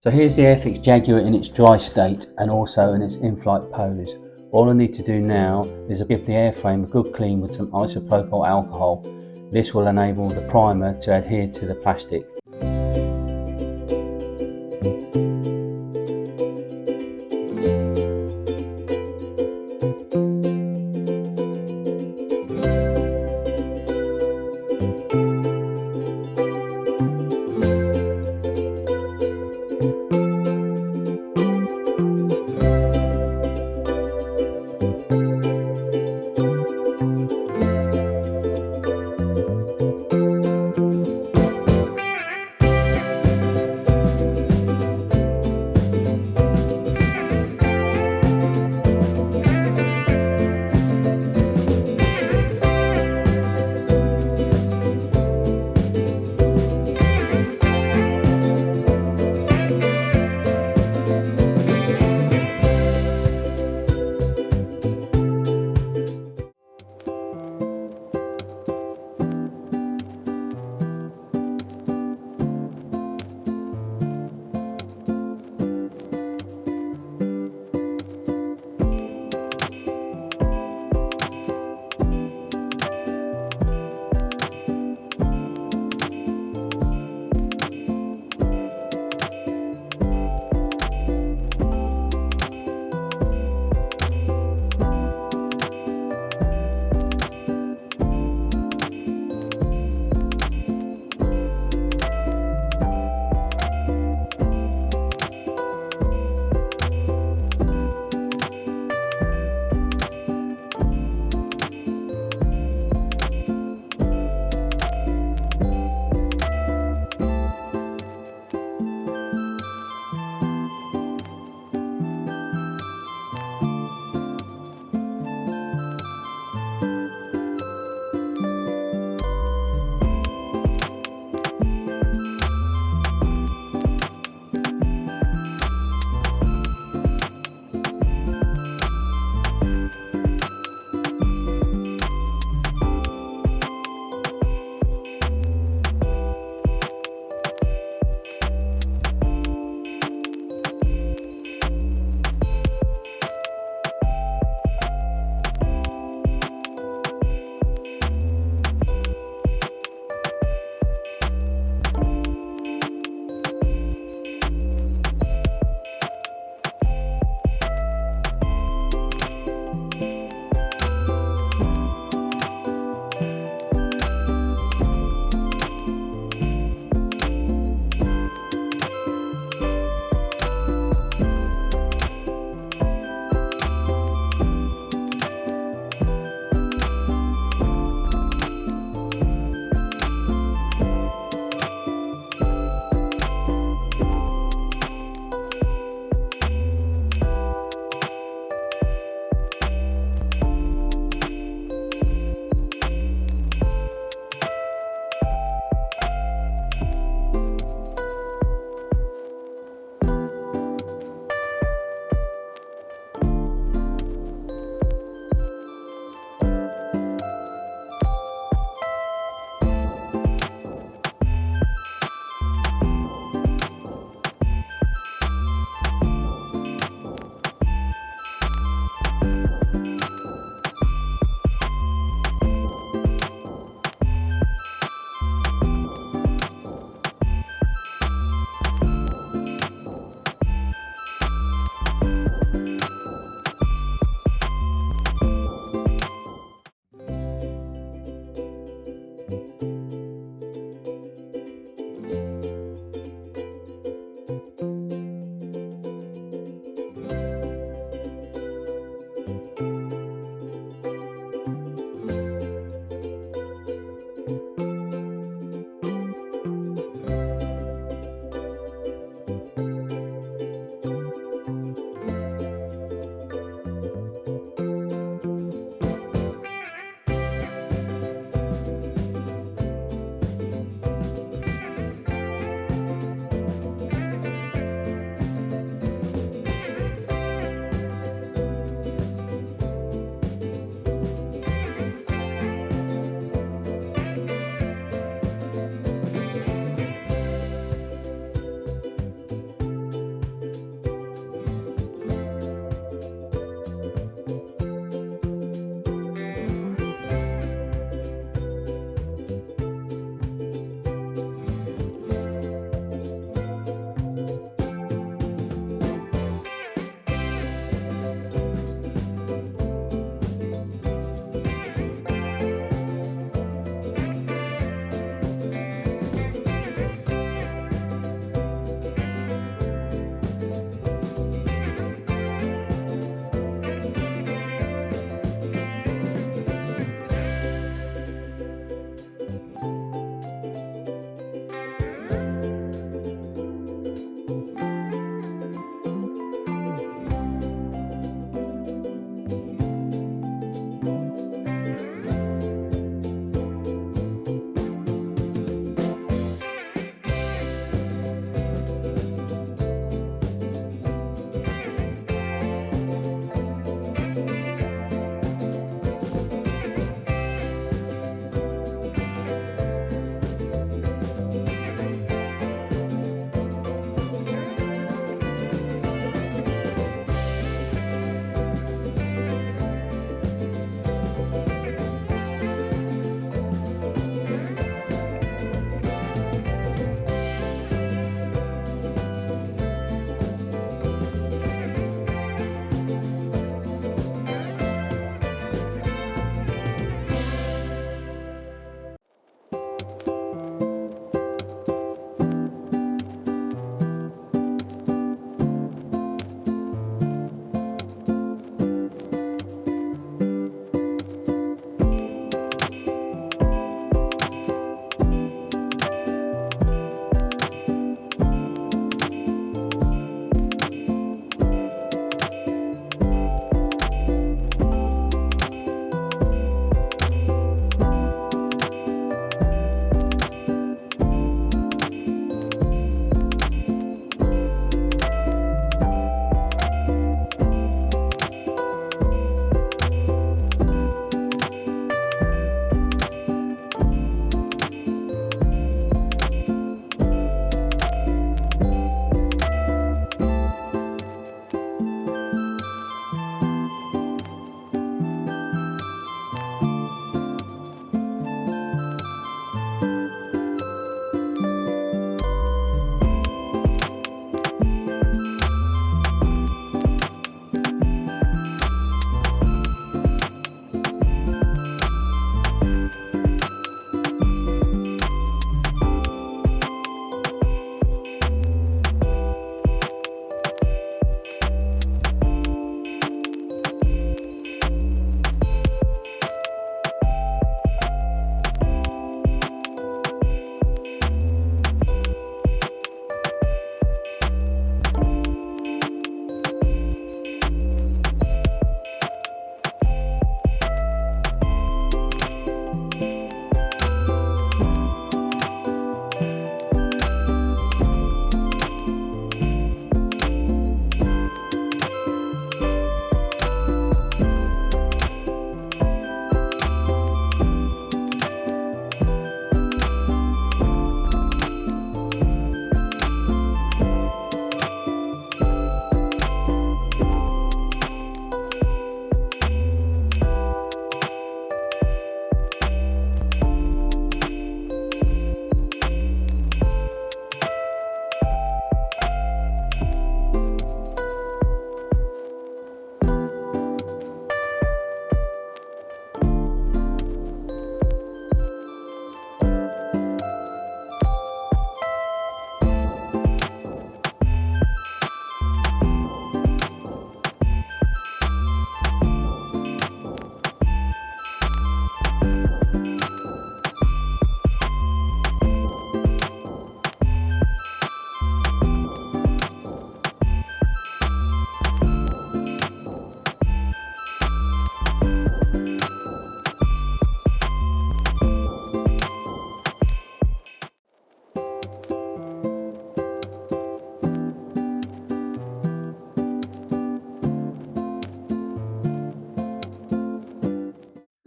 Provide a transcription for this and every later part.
So here's the Airfix Jaguar in its dry state and also in its in-flight pose. All I need to do now is give the airframe a good clean with some isopropyl alcohol. This will enable the primer to adhere to the plastic.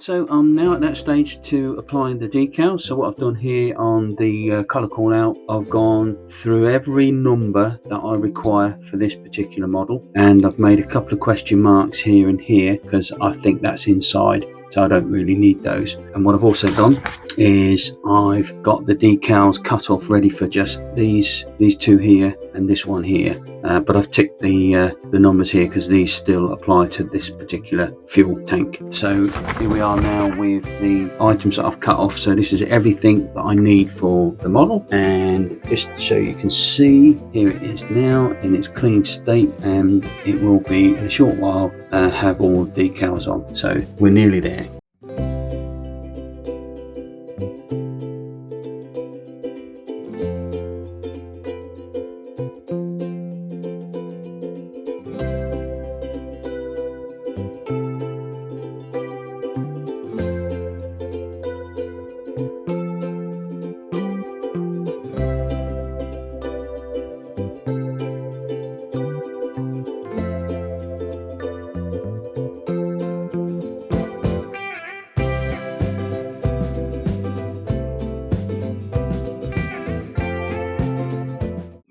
So I'm now at that stage to apply the decals. So what I've done here on the colour call out, I've gone through every number that I require for this particular model, and I've made a couple of question marks here and here because I think that's inside, so I don't really need those. And what I've also done is I've got the decals cut off ready for just these two here and this one here, but I've ticked the numbers here because these still apply to this particular fuel tank. So here we are now with the items that I've cut off. So this is everything that I need for the model, and just so you can see, here it is now in its clean state, and it will be in a short while have all the decals on. So we're nearly there.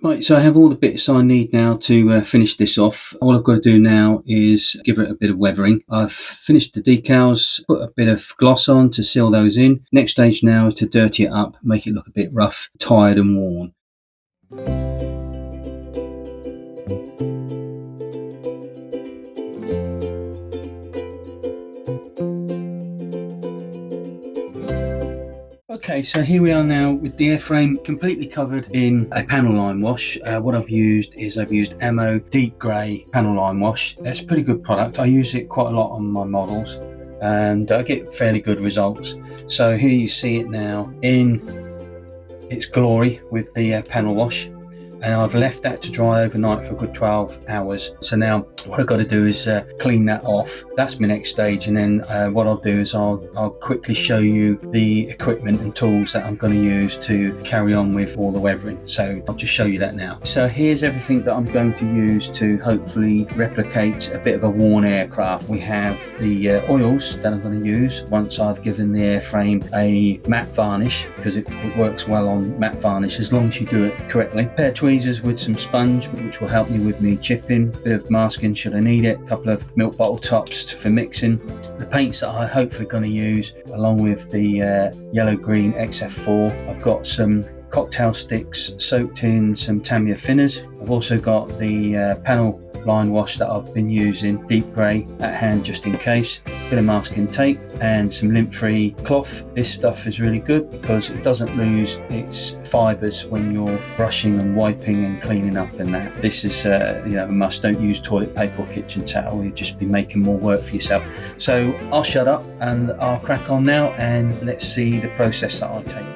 Right, so I have all the bits I need now to finish this off. All I've got to do now is give it a bit of weathering. I've finished the decals, put a bit of gloss on to seal those in. Next stage now is to dirty it up, make it look a bit rough, tired and worn. Okay, so here we are now with the airframe completely covered in a panel line wash. What I've used Ammo Deep Grey panel line wash. That's a pretty good product. I use it quite a lot on my models and I get fairly good results. So here you see it now in its glory with the panel wash, and I've left that to dry overnight for a good 12 hours. So now what I've got to do is clean that off. That's my next stage, and then what I'll do is I'll quickly show you the equipment and tools that I'm going to use to carry on with all the weathering. So I'll just show you that now. So here's everything that I'm going to use to hopefully replicate a bit of a worn aircraft. We have the oils that I'm going to use once I've given the airframe a matte varnish, because it works well on matte varnish as long as you do it correctly. A pair of tweezers with some sponge, which will help me with me chipping, a bit of masking should I need it, a couple of milk bottle tops for mixing, the paints that I'm hopefully going to use, along with the yellow green XF4. I've got some cocktail sticks soaked in some Tamiya thinners. I've also got the panel line wash that I've been using, deep grey, at hand just in case, a bit of masking tape and some lint-free cloth. This stuff is really good because it doesn't lose its fibres when you're brushing and wiping and cleaning up and that. This is a must. Don't use toilet paper or kitchen towel, you'll just be making more work for yourself. So I'll shut up and I'll crack on now, and let's see the process that I take.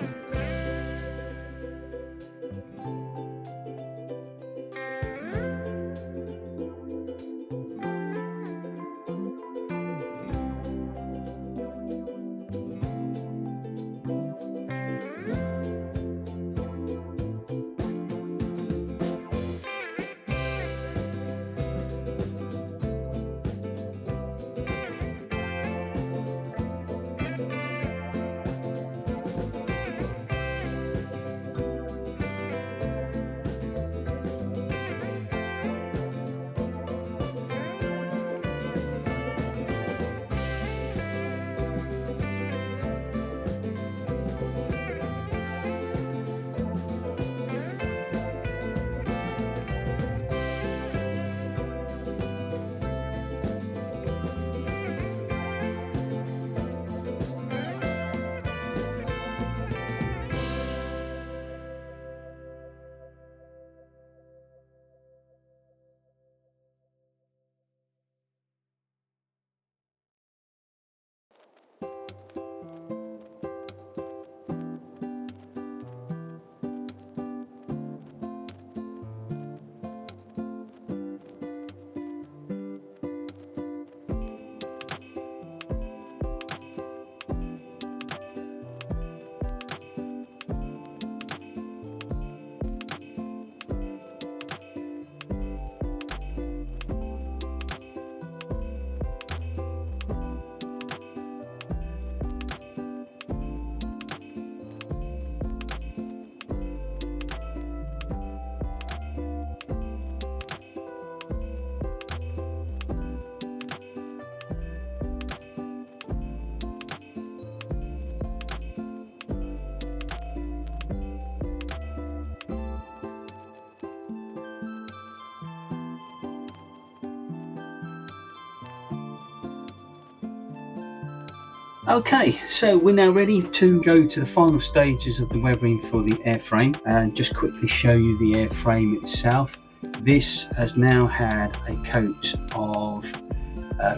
Okay, so we're now ready to go to the final stages of the weathering for the airframe, and just quickly show you the airframe itself. This has now had a coat of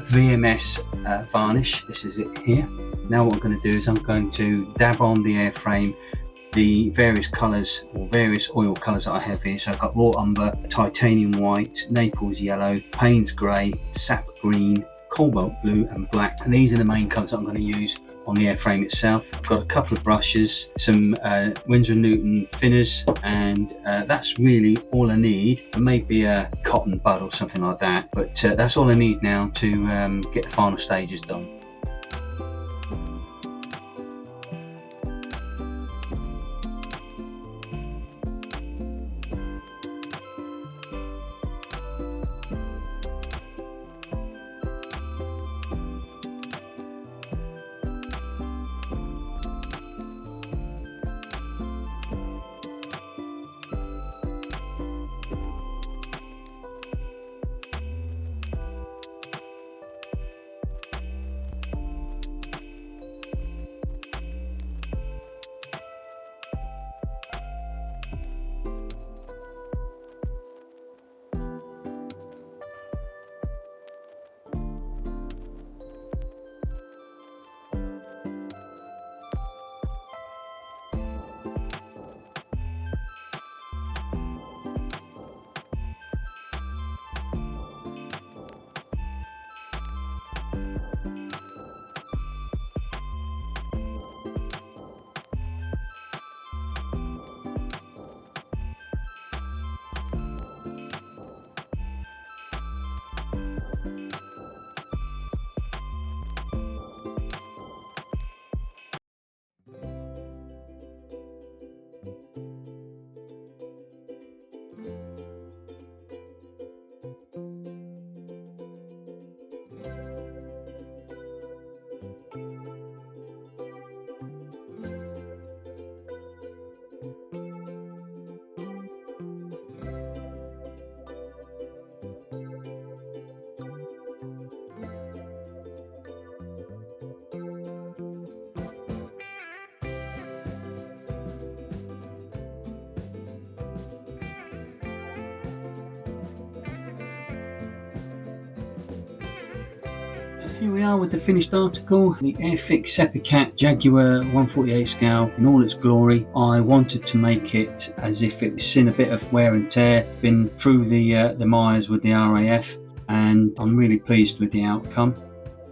VMS varnish. This is it here. Now what I'm going to do is I'm going to dab on the airframe the various colours or various oil colours that I have here. So I've got raw umber, titanium white, Naples yellow, Payne's grey, sap green, cobalt blue and black, and these are the main colours that I'm going to use on the airframe itself. I've got a couple of brushes, some Winsor & Newton thinners, and that's really all I need, and maybe a cotton bud or something like that, but that's all I need now to get the final stages done. Here we are with the finished article, the Airfix SEPECAT Jaguar 148 scale in all its glory. I wanted to make it as if it's seen a bit of wear and tear, been through the mires with the RAF, and I'm really pleased with the outcome.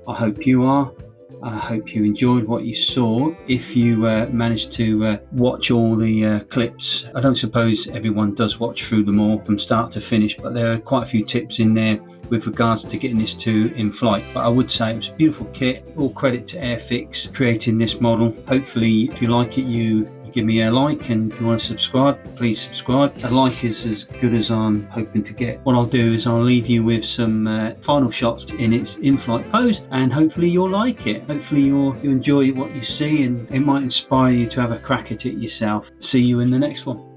I hope you are. I hope you enjoyed what you saw. If you managed to watch all the clips, I don't suppose everyone does watch through them all from start to finish, but there are quite a few tips in there with regards to getting this to in flight. But I would say it was a beautiful kit. All credit to Airfix creating this model. Hopefully if you like it, you give me a like, and if you want to subscribe, please subscribe. A like is as good as I'm hoping to get. What I'll do is I'll leave you with some final shots in its in-flight pose, and hopefully you'll like it. Hopefully you enjoy what you see, and it might inspire you to have a crack at it yourself. See you in the next one.